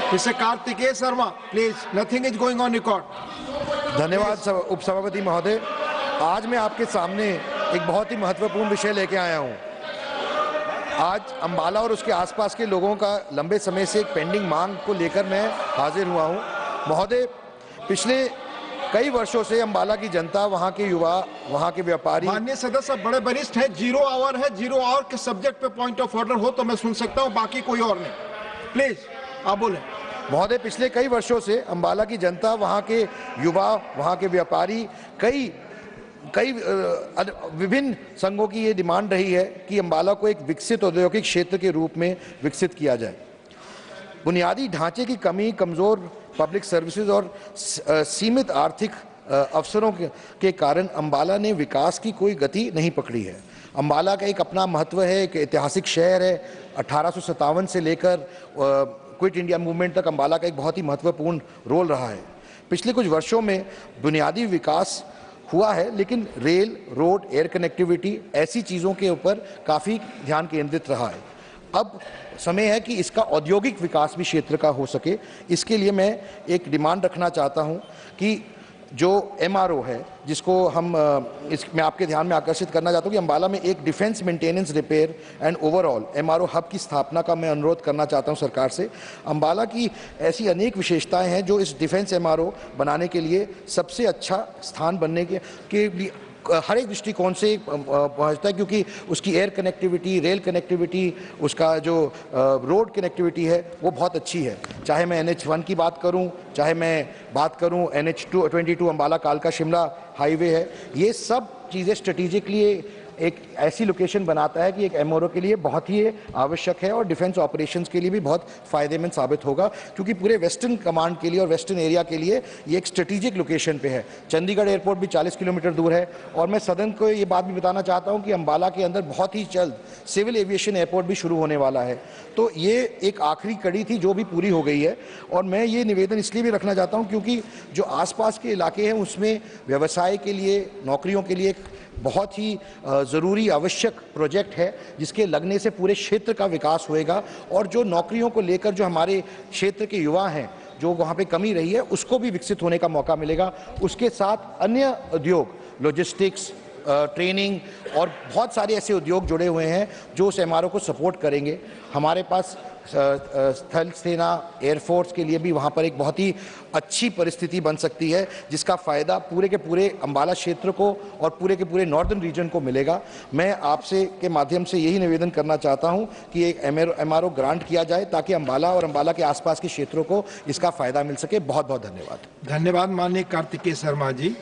Mr. Kartikeya Sharma, please, nothing is going on record. धन्यवाद उपसभापति महोदय। आज मैं आपके सामने एक बहुत ही महत्वपूर्ण विषय लेके आया हूं। आज अंबाला और उसके आसपास के लोगों का लंबे समय से एक पेंडिंग मांग को लेकर मैं हाजिर हुआ हूं। महोदय, पिछले कई वर्षों से अंबाला की जनता, वहां के युवा, वहां के व्यापारी। माननीय सदस्य बड़े वरिष्ठ है, 0 आवर है, 0 आवर के सब्जेक्ट पे पॉइंट ऑफ ऑर्डर हो तो मैं सुन सकता हूं, बाकी कोई और नहीं। प्लीज आप बोले। महोदय, पिछले कई वर्षों से अंबाला की जनता, वहां के युवा, वहां के व्यापारी, कई विभिन्न संघों की ये डिमांड रही है कि अंबाला को एक विकसित औद्योगिक क्षेत्र के रूप में विकसित किया जाए। बुनियादी ढांचे की कमी, कमज़ोर पब्लिक सर्विसेज और सीमित आर्थिक अवसरों के कारण अंबाला ने विकास की कोई गति नहीं पकड़ी है। अंबाला का एक अपना महत्व है, एक ऐतिहासिक शहर है। 1857 से लेकर क्विट इंडिया मूवमेंट तक अंबाला का एक बहुत ही महत्वपूर्ण रोल रहा है। पिछले कुछ वर्षों में बुनियादी विकास हुआ है, लेकिन रेल, रोड, एयर कनेक्टिविटी ऐसी चीज़ों के ऊपर काफ़ी ध्यान केंद्रित रहा है। अब समय है कि इसका औद्योगिक विकास भी क्षेत्र का हो सके। इसके लिए मैं एक डिमांड रखना चाहता हूं कि जो MRO है, जिसको मैं आपके ध्यान में आकर्षित करना चाहता हूं कि अंबाला में एक defence maintenance, repair and overall MRO hub की स्थापना का मैं अनुरोध करना चाहता हूं सरकार से। अंबाला की ऐसी अनेक विशेषताएं हैं जो इस डिफेंस MRO बनाने के लिए सबसे अच्छा स्थान बनने के लिए हर एक दृष्टिकोण से पहुंचता है, क्योंकि उसकी एयर कनेक्टिविटी, रेल कनेक्टिविटी, उसका जो रोड कनेक्टिविटी है वो बहुत अच्छी है। चाहे मैं NH1 की बात करूं, चाहे मैं बात करूं NH22 अंबाला कालका शिमला हाईवे है, ये सब चीज़ें स्ट्रेटेजिकली एक ऐसी लोकेशन बनाता है कि एक MRO के लिए बहुत ही आवश्यक है और डिफेंस ऑपरेशंस के लिए भी बहुत फ़ायदेमंद साबित होगा, क्योंकि पूरे वेस्टर्न कमांड के लिए और वेस्टर्न एरिया के लिए ये एक स्ट्रेटेजिक लोकेशन पे है। चंडीगढ़ एयरपोर्ट भी 40 किलोमीटर दूर है। और मैं सदन को ये बात भी बताना चाहता हूँ कि अंबाला के अंदर बहुत ही जल्द सिविल एविएशन एयरपोर्ट भी शुरू होने वाला है। तो ये एक आखिरी कड़ी थी जो भी पूरी हो गई है। और मैं ये निवेदन इसलिए भी रखना चाहता हूँ क्योंकि जो आसपास के इलाके हैं उसमें व्यवसाय के लिए, नौकरियों के लिए बहुत ही ज़रूरी आवश्यक प्रोजेक्ट है, जिसके लगने से पूरे क्षेत्र का विकास होएगा। और जो नौकरियों को लेकर जो हमारे क्षेत्र के युवा हैं, जो वहाँ पे कमी रही है, उसको भी विकसित होने का मौका मिलेगा। उसके साथ अन्य उद्योग, लॉजिस्टिक्स, ट्रेनिंग और बहुत सारे ऐसे उद्योग जुड़े हुए हैं जो उस MRO को सपोर्ट करेंगे। हमारे पास स्थल सेना, एयरफोर्स के लिए भी वहाँ पर एक बहुत ही अच्छी परिस्थिति बन सकती है, जिसका फ़ायदा पूरे के पूरे अंबाला क्षेत्र को और पूरे के पूरे नॉर्दर्न रीजन को मिलेगा। मैं आपसे के माध्यम से यही निवेदन करना चाहता हूँ कि एक MRO ग्रांट किया जाए ताकि अंबाला और अंबाला के आसपास के क्षेत्रों को इसका फ़ायदा मिल सके। बहुत बहुत धन्यवाद। धन्यवाद माननीय कार्तिकेय शर्मा जी।